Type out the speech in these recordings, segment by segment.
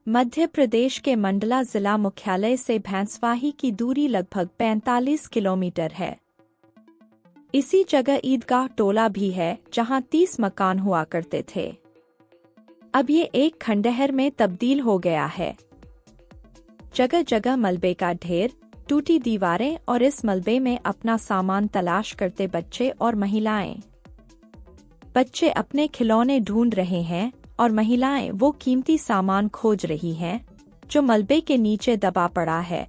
मध्य प्रदेश के मंडला जिला मुख्यालय से भैंसवाही की दूरी लगभग 45 किलोमीटर है। इसी जगह ईदगाह टोला भी है जहां 30 मकान हुआ करते थे। अब ये एक खंडहर में तब्दील हो गया है। जगह जगह मलबे का ढेर, टूटी दीवारें और इस मलबे में अपना सामान तलाश करते बच्चे और महिलाएं। बच्चे अपने खिलौने ढूंढ रहे हैं और महिलाएं वो कीमती सामान खोज रही हैं जो मलबे के नीचे दबा पड़ा है।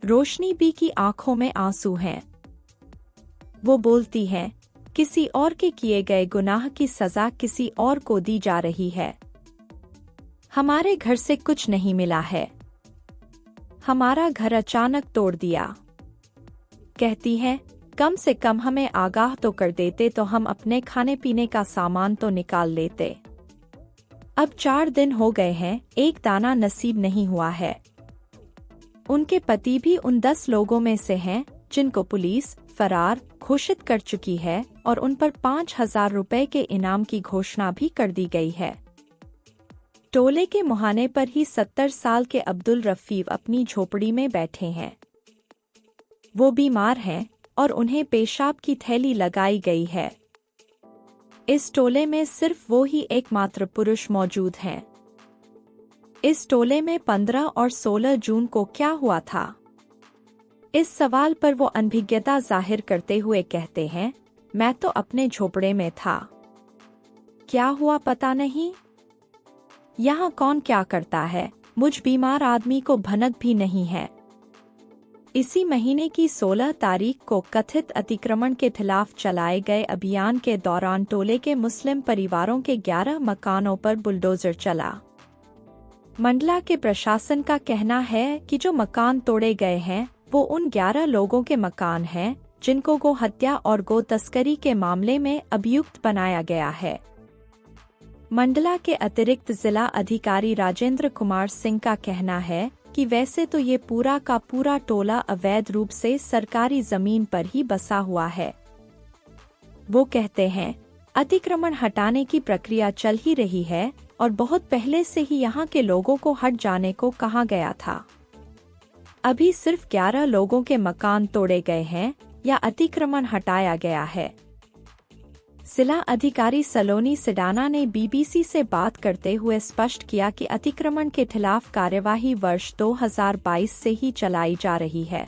रोशनी बी की आंखों में आंसू हैं। वो बोलती हैं, किसी और के किए गए गुनाह की सजा किसी और को दी जा रही है। हमारे घर से कुछ नहीं मिला है। हमारा घर अचानक तोड़ दिया। कहती हैं, कम से कम हमें आगाह तो कर देते तो हम अपने खाने पीने का सामान तो निकाल लेते। अब 4 दिन हो गए हैं, एक दाना नसीब नहीं हुआ है। उनके पति भी उन 10 लोगों में से हैं जिनको पुलिस फरार घोषित कर चुकी है और उन पर 5,000 रुपए के इनाम की घोषणा भी कर दी गई है। टोले के मुहाने पर ही 70 साल के अब्दुल रफीक अपनी झोपड़ी में बैठे हैं। वो बीमार हैं और उन्हें पेशाब की थैली लगाई गई है। इस टोले में सिर्फ वो ही एकमात्र पुरुष मौजूद हैं। इस टोले में 15 और 16 जून को क्या हुआ था? इस सवाल पर वो अनभिज्ञता जाहिर करते हुए कहते हैं, मैं तो अपने झोपड़े में था। क्या हुआ पता नहीं। यहाँ कौन क्या करता है, मुझ बीमार आदमी को भनक भी नहीं है। इसी महीने की 16 तारीख को कथित अतिक्रमण के खिलाफ चलाए गए अभियान के दौरान टोले के मुस्लिम परिवारों के 11 मकानों पर बुलडोजर चला। मंडला के प्रशासन का कहना है कि जो मकान तोड़े गए हैं वो उन 11 लोगों के मकान हैं जिनको गो हत्या और गो तस्करी के मामले में अभियुक्त बनाया गया है। मंडला के अतिरिक्त जिला अधिकारी राजेंद्र कुमार सिंह का कहना है कि वैसे तो ये पूरा का पूरा टोला अवैध रूप से सरकारी जमीन पर ही बसा हुआ है। वो कहते हैं, अतिक्रमण हटाने की प्रक्रिया चल ही रही है और बहुत पहले से ही यहाँ के लोगों को हट जाने को कहा गया था। अभी सिर्फ 11 लोगों के मकान तोड़े गए हैं या अतिक्रमण हटाया गया है। जिला अधिकारी सलोनी सिडाना ने बीबीसी से बात करते हुए स्पष्ट किया कि अतिक्रमण के खिलाफ कार्यवाही वर्ष 2022 से ही चलाई जा रही है।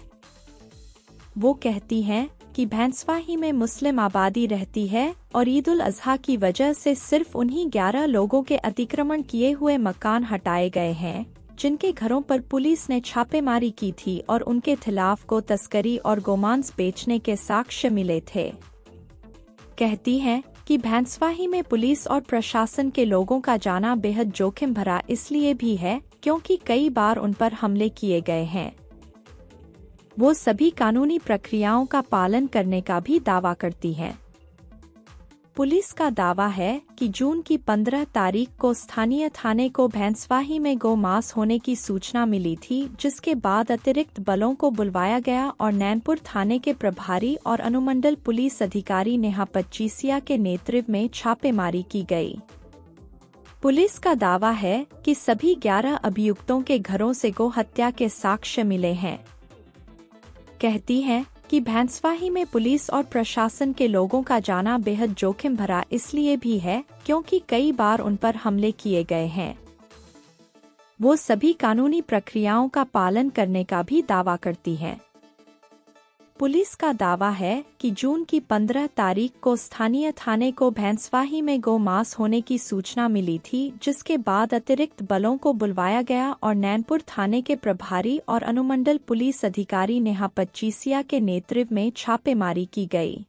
वो कहती हैं कि भैंसवाही में मुस्लिम आबादी रहती है और ईद उल अजहा की वजह से सिर्फ उन्हीं 11 लोगों के अतिक्रमण किए हुए मकान हटाए गए हैं जिनके घरों पर पुलिस ने छापेमारी की थी और उनके खिलाफ गो तस्करी और गोमांस बेचने के साक्ष्य मिले थे। कहती हैं कि भैंसवाही में पुलिस और प्रशासन के लोगों का जाना बेहद जोखिम भरा इसलिए भी है क्योंकि कई बार उन पर हमले किए गए हैं। वो सभी कानूनी प्रक्रियाओं का पालन करने का भी दावा करती हैं। पुलिस का दावा है कि जून की 15 तारीख को स्थानीय थाने को भैंसवाही में गौ मास होने की सूचना मिली थी, जिसके बाद अतिरिक्त बलों को बुलवाया गया और नैनपुर थाने के प्रभारी और अनुमंडल पुलिस अधिकारी नेहा पच्चीसिया के नेतृत्व में छापेमारी की गई। पुलिस का दावा है कि सभी 11 अभियुक्तों के घरों से गौ हत्या के साक्ष्य मिले हैं। कहती हैं कि भैंसवाही में पुलिस और प्रशासन के लोगों का जाना बेहद जोखिम भरा इसलिए भी है क्योंकि कई बार उन पर हमले किए गए हैं। वो सभी कानूनी प्रक्रियाओं का पालन करने का भी दावा करती हैं। पुलिस का दावा है कि जून की 15 तारीख को स्थानीय थाने को भैंसवाही में गौ मास होने की सूचना मिली थी, जिसके बाद अतिरिक्त बलों को बुलवाया गया और नैनपुर थाने के प्रभारी और अनुमंडल पुलिस अधिकारी नेहा पच्चीसिया के नेतृत्व में छापेमारी की गई।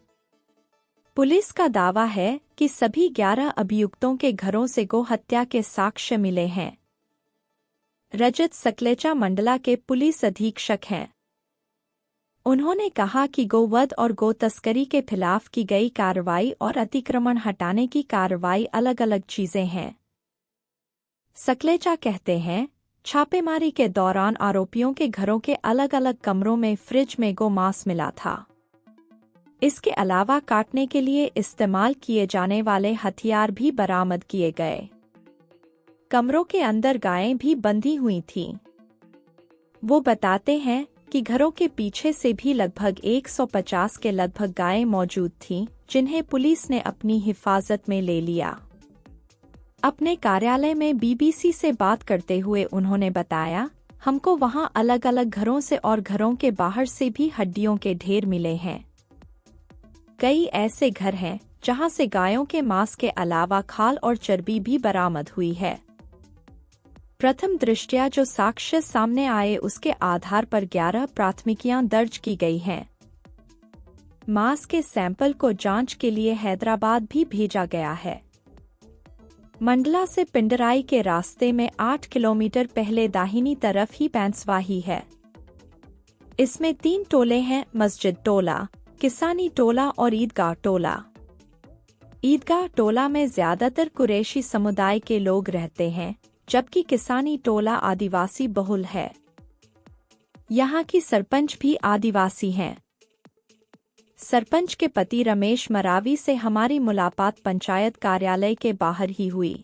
पुलिस का दावा है कि सभी 11 अभियुक्तों के घरों से गौ हत्या के साक्ष्य मिले हैं। रजत सकलेचा मंडला के पुलिस अधीक्षक हैं। उन्होंने कहा कि गोवध और गो तस्करी के खिलाफ की गई कार्रवाई और अतिक्रमण हटाने की कार्रवाई अलग अलग चीजें हैं। सकलेचा कहते हैं, छापेमारी के दौरान आरोपियों के घरों के अलग अलग कमरों में फ्रिज में गो मांस मिला था। इसके अलावा काटने के लिए इस्तेमाल किए जाने वाले हथियार भी बरामद किए गए। कमरों के अंदर गायें भी बंधी हुई थीं। वो बताते हैं कि घरों के पीछे से भी लगभग 150 के लगभग गायें मौजूद थीं, जिन्हें पुलिस ने अपनी हिफाजत में ले लिया। अपने कार्यालय में बीबीसी से बात करते हुए उन्होंने बताया, हमको वहां अलग अलग घरों से और घरों के बाहर से भी हड्डियों के ढेर मिले हैं। कई ऐसे घर हैं जहां से गायों के मांस के अलावा खाल और चर्बी भी बरामद हुई है। प्रथम दृष्टया जो साक्ष्य सामने आए उसके आधार पर 11 प्राथमिकियां दर्ज की गई हैं। मांस के सैंपल को जांच के लिए हैदराबाद भी भेजा गया है। मंडला से पिंडराई के रास्ते में 8 किलोमीटर पहले दाहिनी तरफ ही बैंसवाही है। इसमें 3 टोले हैं, मस्जिद टोला, किसानी टोला और ईदगाह टोला। ईदगाह टोला में ज्यादातर कुरैशी समुदाय के लोग रहते हैं, जबकि किसानी टोला आदिवासी बहुल है। यहाँ की सरपंच भी आदिवासी हैं। सरपंच के पति रमेश मरावी से हमारी मुलाकात पंचायत कार्यालय के बाहर ही हुई।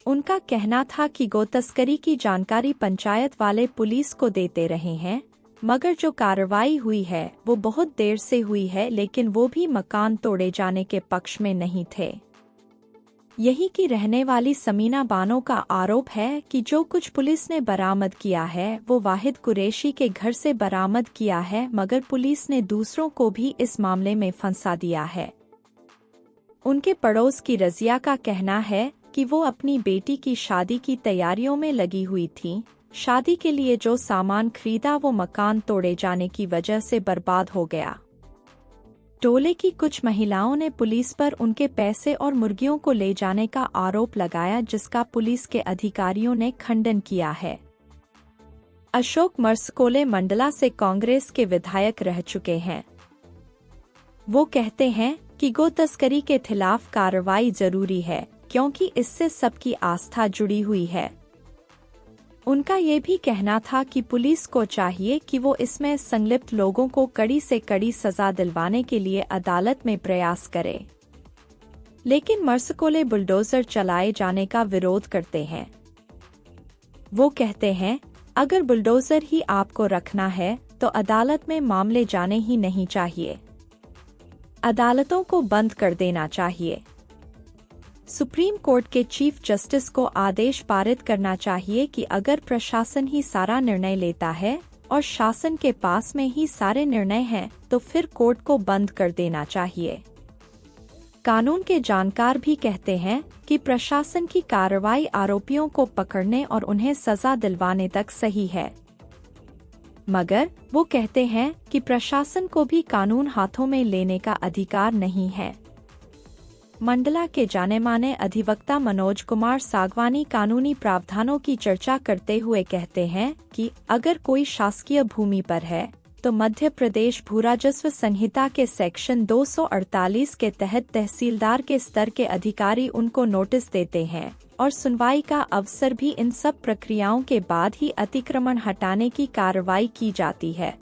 उनका कहना था कि गोतस्करी की जानकारी पंचायत वाले पुलिस को देते रहे हैं, मगर जो कार्रवाई हुई है वो बहुत देर से हुई है, लेकिन वो भी मकान तोड़े जाने के पक्ष में नहीं थे। यही की रहने वाली समीना बानो का आरोप है कि जो कुछ पुलिस ने बरामद किया है वो वाहिद कुरैशी के घर से बरामद किया है, मगर पुलिस ने दूसरों को भी इस मामले में फंसा दिया है। उनके पड़ोस की रजिया का कहना है कि वो अपनी बेटी की शादी की तैयारियों में लगी हुई थी। शादी के लिए जो सामान खरीदा वो मकान तोड़े जाने की वजह से बर्बाद हो गया। टोले की कुछ महिलाओं ने पुलिस पर उनके पैसे और मुर्गियों को ले जाने का आरोप लगाया, जिसका पुलिस के अधिकारियों ने खंडन किया है। अशोक मरसकोले मंडला से कांग्रेस के विधायक रह चुके हैं। वो कहते हैं कि गो तस्करी के खिलाफ कार्रवाई जरूरी है, क्योंकि इससे सबकी आस्था जुड़ी हुई है। उनका ये भी कहना था कि पुलिस को चाहिए कि वो इसमें संलिप्त लोगों को कड़ी से कड़ी सजा दिलवाने के लिए अदालत में प्रयास करे। लेकिन मरसकोले बुलडोजर चलाए जाने का विरोध करते हैं। वो कहते हैं, अगर बुलडोजर ही आपको रखना है तो अदालत में मामले जाने ही नहीं चाहिए। अदालतों को बंद कर देना चाहिए। सुप्रीम कोर्ट के चीफ जस्टिस को आदेश पारित करना चाहिए कि अगर प्रशासन ही सारा निर्णय लेता है और शासन के पास में ही सारे निर्णय हैं, तो फिर कोर्ट को बंद कर देना चाहिए। कानून के जानकार भी कहते हैं कि प्रशासन की कार्रवाई आरोपियों को पकड़ने और उन्हें सजा दिलवाने तक सही है, मगर वो कहते हैं कि प्रशासन को भी कानून हाथों में लेने का अधिकार नहीं है। मंडला के जाने माने अधिवक्ता मनोज कुमार सागवानी कानूनी प्रावधानों की चर्चा करते हुए कहते हैं कि अगर कोई शासकीय भूमि पर है तो मध्य प्रदेश भूराजस्व संहिता के सेक्शन 248 के तहत तहसीलदार के स्तर के अधिकारी उनको नोटिस देते हैं और सुनवाई का अवसर भी इन सब प्रक्रियाओं के बाद ही अतिक्रमण हटाने की कार्रवाई की जाती है।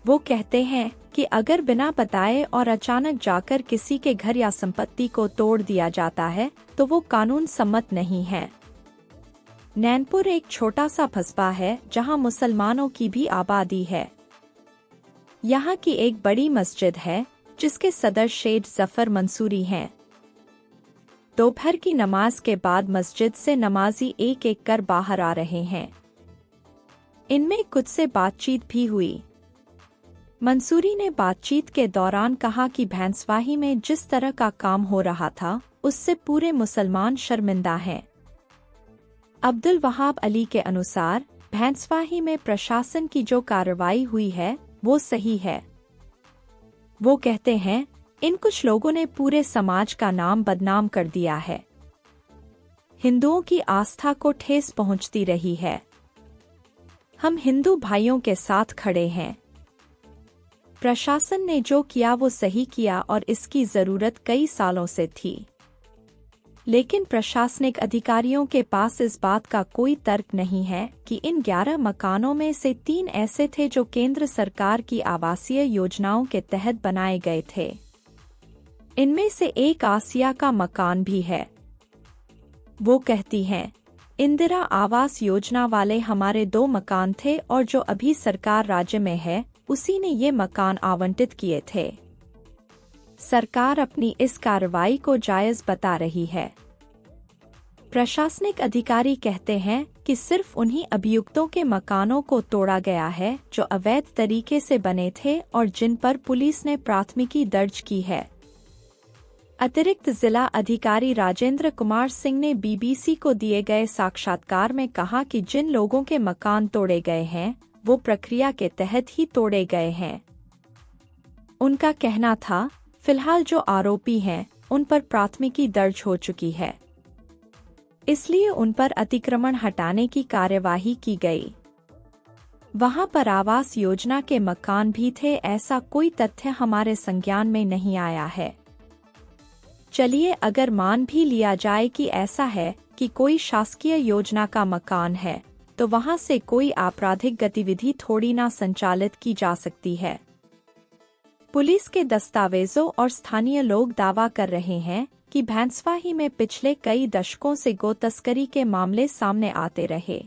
वो कहते हैं कि अगर बिना बताए और अचानक जाकर किसी के घर या संपत्ति को तोड़ दिया जाता है तो वो कानून सम्मत नहीं है। नैनपुर एक छोटा सा कस्बा है जहां मुसलमानों की भी आबादी है। यहाँ की एक बड़ी मस्जिद है जिसके सदर शेख जफर मंसूरी हैं। दोपहर की नमाज के बाद मस्जिद से नमाजी एक एक कर बाहर आ रहे हैं। इनमें कुछ से बातचीत भी हुई। मंसूरी ने बातचीत के दौरान कहा कि भैंसवाही में जिस तरह का काम हो रहा था उससे पूरे मुसलमान शर्मिंदा हैं। अब्दुल वहाब अली के अनुसार भैंसवाही में प्रशासन की जो कार्रवाई हुई है वो सही है। वो कहते हैं, इन कुछ लोगों ने पूरे समाज का नाम बदनाम कर दिया है। हिंदुओं की आस्था को ठेस पहुंचती रही है। हम हिंदू भाइयों के साथ खड़े हैं। प्रशासन ने जो किया वो सही किया और इसकी जरूरत कई सालों से थी, लेकिन प्रशासनिक अधिकारियों के पास इस बात का कोई तर्क नहीं है कि इन 11 मकानों में से 3 ऐसे थे जो केंद्र सरकार की आवासीय योजनाओं के तहत बनाए गए थे। इनमें से एक आसिया का मकान भी है। वो कहती हैं, इंदिरा आवास योजना वाले हमारे 2 मकान थे और जो अभी सरकार राज्य में है उसी ने ये मकान आवंटित किए थे। सरकार अपनी इस कार्रवाई को जायज बता रही है। प्रशासनिक अधिकारी कहते हैं कि सिर्फ उन्हीं अभियुक्तों के मकानों को तोड़ा गया है जो अवैध तरीके से बने थे और जिन पर पुलिस ने प्राथमिकी दर्ज की है। अतिरिक्त जिला अधिकारी राजेंद्र कुमार सिंह ने बीबीसी को दिए गए साक्षात्कार में कहा कि जिन लोगों के मकान तोड़े गए हैं वो प्रक्रिया के तहत ही तोड़े गए हैं। उनका कहना था, फिलहाल जो आरोपी हैं उन पर प्राथमिकी दर्ज हो चुकी है, इसलिए उन पर अतिक्रमण हटाने की कार्यवाही की गई। वहां पर आवास योजना के मकान भी थे, ऐसा कोई तथ्य हमारे संज्ञान में नहीं आया है। चलिए अगर मान भी लिया जाए कि ऐसा है कि कोई शासकीय योजना का मकान है तो वहां से कोई आपराधिक गतिविधि थोड़ी ना संचालित की जा सकती है। पुलिस के दस्तावेजों और स्थानीय लोग दावा कर रहे हैं कि भैंसवाही में पिछले कई दशकों से गो तस्करी के मामले सामने आते रहे।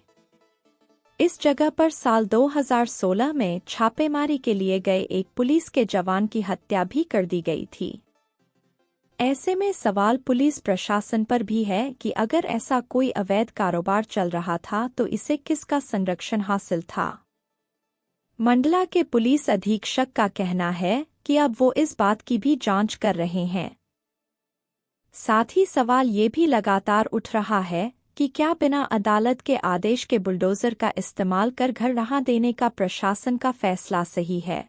इस जगह पर साल 2016 में छापेमारी के लिए गए एक पुलिस के जवान की हत्या भी कर दी गई थी। ऐसे में सवाल पुलिस प्रशासन पर भी है कि अगर ऐसा कोई अवैध कारोबार चल रहा था तो इसे किसका संरक्षण हासिल था। मंडला के पुलिस अधीक्षक का कहना है कि अब वो इस बात की भी जांच कर रहे हैं। साथ ही सवाल ये भी लगातार उठ रहा है कि क्या बिना अदालत के आदेश के बुलडोजर का इस्तेमाल कर घर ढहा देने का प्रशासन का फैसला सही है।